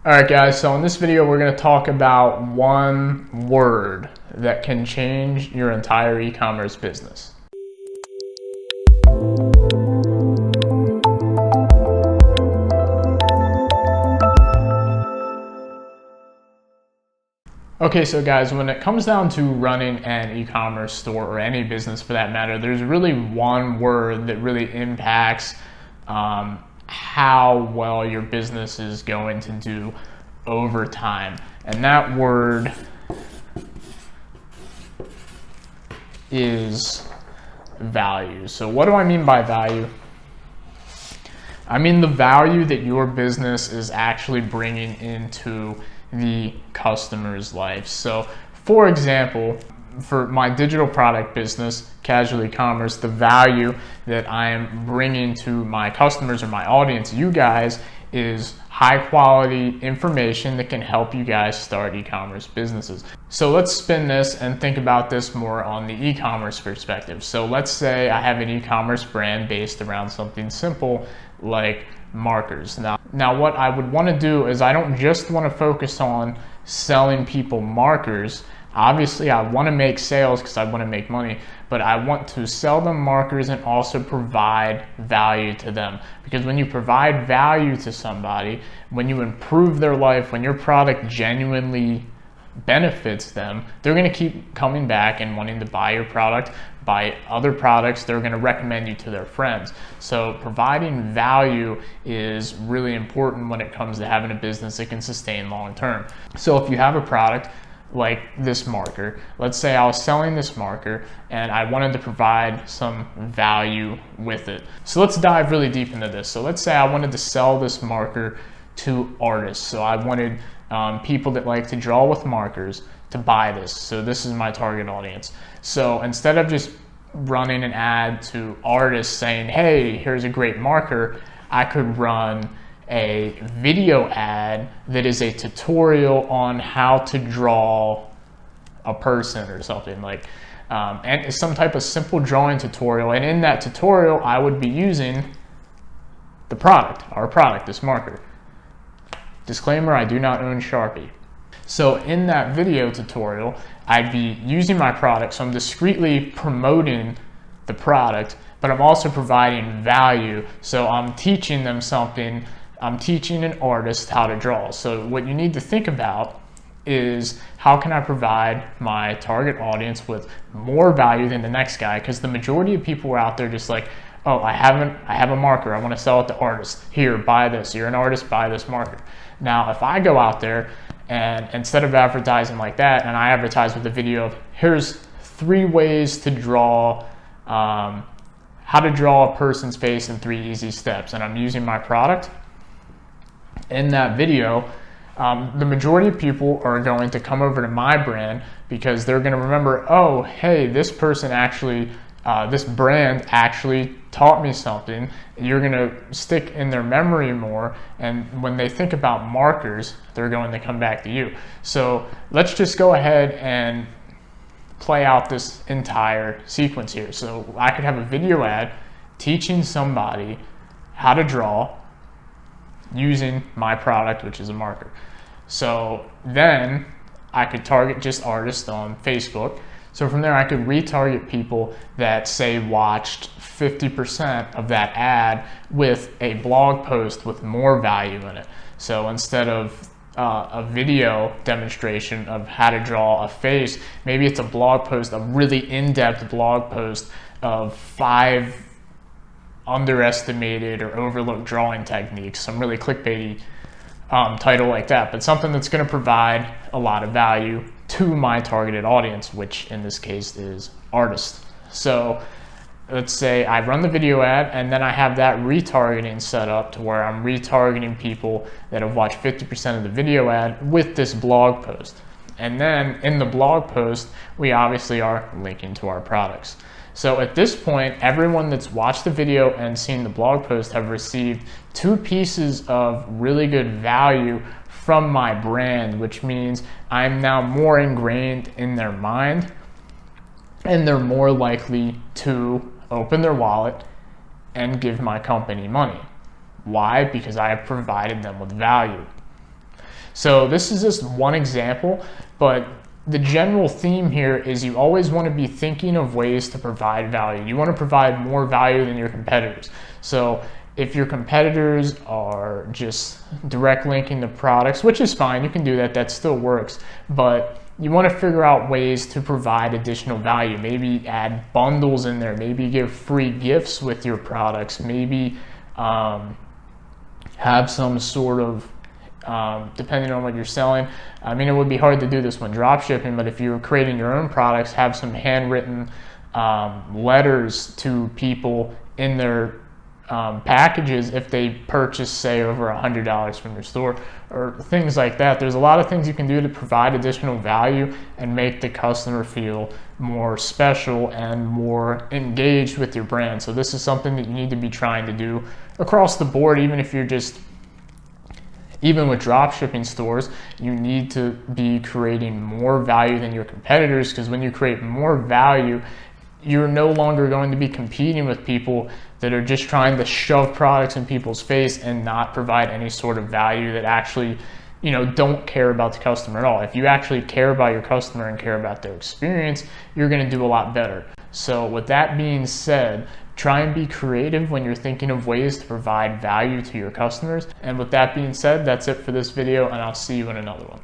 All right, guys, so in this video, we're going to talk about one word that can change your entire e-commerce business. Okay, so guys, when it comes down to running an e-commerce store or any business for that matter, there's really one word that really impacts how well your business is going to do over time. And that word is value. So what do I mean by value? I mean the value that your business is actually bringing into the customer's life. So for example, for my digital product business, Casual E-commerce, the value that I am bringing to my customers or my audience, you guys, is high quality information that can help you guys start e-commerce businesses. So let's spin this and think about this more on the e-commerce perspective. So let's say I have an e-commerce brand based around something simple like markers. Now what I would want to do is I don't just want to focus on selling people markers. Obviously, I want to make sales because I want to make money, but I want to sell them markers and also provide value to them. Because when you provide value to somebody, when you improve their life, when your product genuinely benefits them, they're going to keep coming back and wanting to buy your product, buy other products. They're going to recommend you to their friends. So providing value is really important when it comes to having a business that can sustain long term. So if you have a product like this marker, let's say I was selling this marker and I wanted to provide some value with it. So let's dive really deep into this. So let's say I wanted to sell this marker to artists. So I wanted people that like to draw with markers to buy this. So this is my target audience. So instead of just running an ad to artists saying, hey, here's a great marker, I could run a video ad that is a tutorial on how to draw a person or something like, and some type of simple drawing tutorial. And in that tutorial, I would be using the product, our product, this marker. Disclaimer, I do not own Sharpie. So in that video tutorial, I'd be using my product. So I'm discreetly promoting the product, but I'm also providing value. So I'm teaching them something. I'm teaching an artist how to draw. So what you need to think about is how can I provide my target audience with more value than the next guy? Because the majority of people are out there just like, oh, I have a marker, I want to sell it to artists. Here, buy this. You're an artist, buy this marker. Now, if I go out there and instead of advertising like that, and I advertise with a video of here's 3 ways to draw, how to draw a person's face in 3 easy steps, and I'm using my product, in that video, the majority of people are going to come over to my brand because they're going to remember, oh, hey, this person actually, this brand actually taught me something. You're going to stick in their memory more. And when they think about markers, they're going to come back to you. So let's just go ahead and play out this entire sequence here. So I could have a video ad teaching somebody how to draw using my product, which is a marker. So then I could target just artists on Facebook. So from there I could retarget people that say watched 50% of that ad with a blog post with more value in it. So instead of a video demonstration of how to draw a face, maybe it's a blog post, a really in-depth blog post of 5 underestimated or overlooked drawing techniques, some really clickbaity title like that, but something that's going to provide a lot of value to my targeted audience, which in this case is artists. So let's say I run the video ad and then I have that retargeting set up to where I'm retargeting people that have watched 50% of the video ad with this blog post. And then in the blog post, we obviously are linking to our products. So at this point, everyone that's watched the video and seen the blog post have received 2 pieces of really good value from my brand, which means I'm now more ingrained in their mind and they're more likely to open their wallet and give my company money. Why? Because I have provided them with value. So this is just one example, but the general theme here is you always want to be thinking of ways to provide value. You want to provide more value than your competitors. So if your competitors are just direct linking the products, which is fine, you can do that, that still works, but you want to figure out ways to provide additional value. Maybe add bundles in there, maybe give free gifts with your products, maybe have some sort of, depending on what you're selling. I mean, it would be hard to do this when drop shipping, but if you're creating your own products, have some handwritten letters to people in their packages if they purchase, say, over $100 from your store, or things like that. There's a lot of things you can do to provide additional value and make the customer feel more special and more engaged with your brand. So this is something that you need to be trying to do across the board. Even with drop shipping stores, you need to be creating more value than your competitors, because when you create more value, you're no longer going to be competing with people that are just trying to shove products in people's face and not provide any sort of value, that actually, don't care about the customer at all. If you actually care about your customer and care about their experience, you're going to do a lot better. So with that being said, try and be creative when you're thinking of ways to provide value to your customers. And with that being said, that's it for this video, and I'll see you in another one.